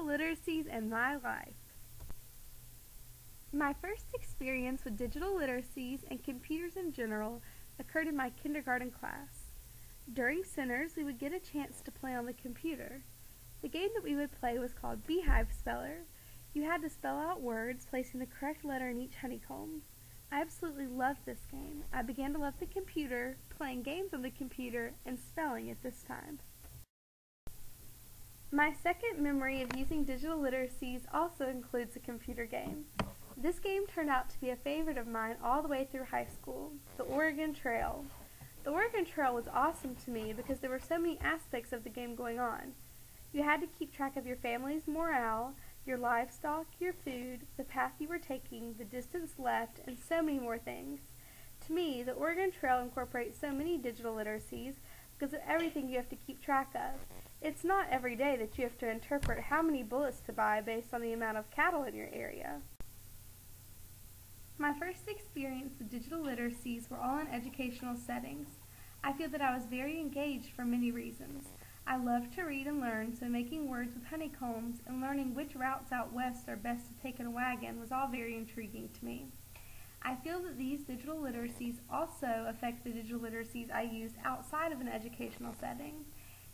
literacies in my life. My first experience with digital literacies and computers in general occurred in my kindergarten class. During Centers, we would get a chance to play on the computer. The game that we would play was called Beehive Speller. You had to spell out words, placing the correct letter in each honeycomb. I absolutely loved this game. I began to love the computer, playing games on the computer, and spelling at this time. My second memory of using digital literacies also includes a computer game. This game turned out to be a favorite of mine all the way through high school, the Oregon Trail. The Oregon Trail was awesome to me because there were so many aspects of the game going on. You had to keep track of your family's morale, your livestock, your food, the path you were taking, the distance left, and so many more things. To me, the Oregon Trail incorporates so many digital literacies because of everything you have to keep track of. It's not every day that you have to interpret how many bullets to buy based on the amount of cattle in your area. My first experience with digital literacies were all in educational settings. I feel that I was very engaged for many reasons. I love to read and learn, so making words with honeycombs and learning which routes out west are best to take in a wagon was all very intriguing to me. I feel that these digital literacies also affect the digital literacies I use outside of an educational setting.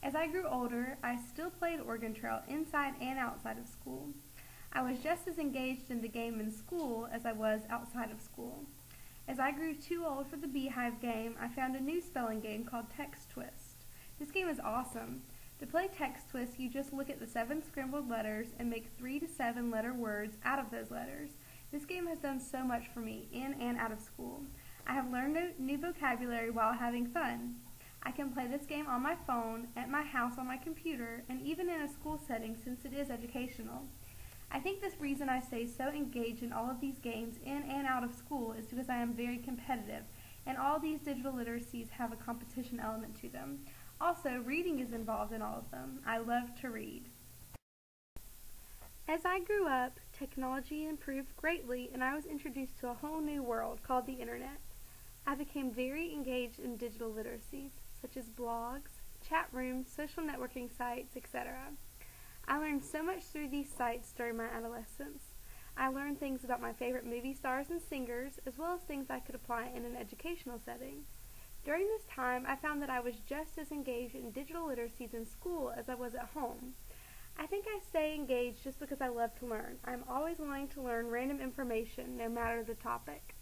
As I grew older, I still played Oregon Trail inside and outside of school. I was just as engaged in the game in school as I was outside of school. As I grew too old for the Beehive game, I found a new spelling game called Text Twist. This game is awesome. To play Text Twist, you just look at the 7 scrambled letters and make 3 to 7 letter words out of those letters. This game has done so much for me in and out of school. I have learned new vocabulary while having fun. I can play this game on my phone, at my house on my computer, and even in a school setting since it is educational. I think the reason I stay so engaged in all of these games in and out of school is because I am very competitive, and all these digital literacies have a competition element to them. Also, reading is involved in all of them. I love to read. As I grew up, technology improved greatly, and I was introduced to a whole new world called the Internet. I became very engaged in digital literacies, such as blogs, chat rooms, social networking sites, etc. I learned so much through these sites during my adolescence. I learned things about my favorite movie stars and singers, as well as things I could apply in an educational setting. During this time, I found that I was just as engaged in digital literacies in school as I was at home. I think I stay engaged just because I love to learn. I'm always wanting to learn random information, no matter the topic.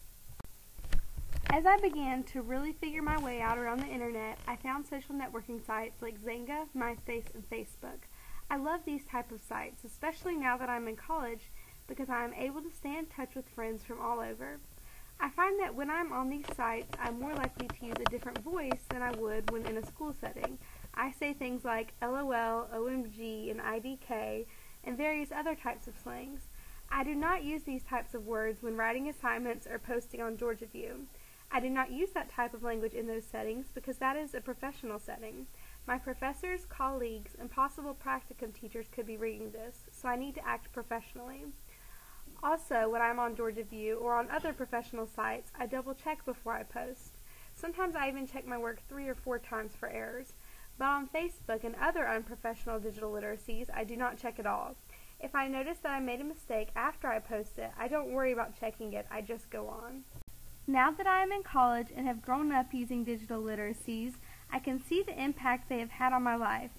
As I began to really figure my way out around the Internet, I found social networking sites like Xanga, MySpace, and Facebook. I love these type of sites, especially now that I'm in college, because I am able to stay in touch with friends from all over. I find that when I'm on these sites, I'm more likely to use a different voice than I would when in a school setting. I say things like LOL, OMG, and IDK, and various other types of slangs. I do not use these types of words when writing assignments or posting on Georgia View. I do not use that type of language in those settings because that is a professional setting. My professors, colleagues, and possible practicum teachers could be reading this, so I need to act professionally. Also, when I'm on Georgia View or on other professional sites, I double check before I post. Sometimes I even check my work 3 or 4 times for errors. But on Facebook and other unprofessional digital literacies, I do not check at all. If I notice that I made a mistake after I post it, I don't worry about checking it, I just go on. Now that I am in college and have grown up using digital literacies, I can see the impact they have had on my life.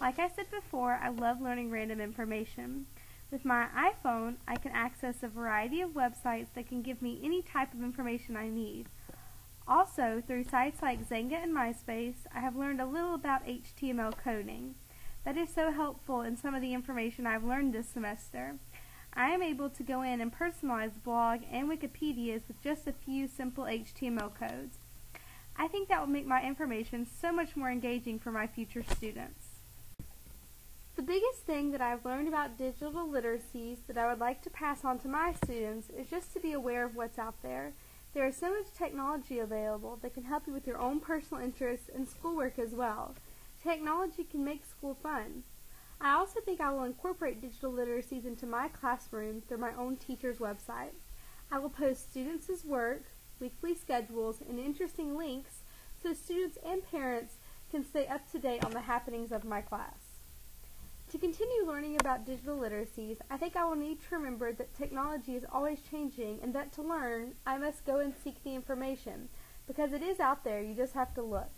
Like I said before, I love learning random information. With my iPhone, I can access a variety of websites that can give me any type of information I need. Also, through sites like Xanga and MySpace, I have learned a little about HTML coding. That is so helpful in some of the information I've learned this semester. I am able to go in and personalize blog and Wikipedias with just a few simple HTML codes. I think that will make my information so much more engaging for my future students. The biggest thing that I've learned about digital literacies that I would like to pass on to my students is just to be aware of what's out there. There is so much technology available that can help you with your own personal interests and schoolwork as well. Technology can make school fun. I also think I will incorporate digital literacies into my classroom through my own teacher's website. I will post students' work, weekly schedules, and interesting links so students and parents can stay up to date on the happenings of my class. To continue learning about digital literacies, I think I will need to remember that technology is always changing and that to learn, I must go and seek the information, because it is out there, you just have to look.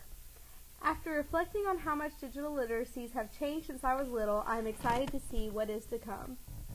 After reflecting on how much digital literacies have changed since I was little, I am excited to see what is to come.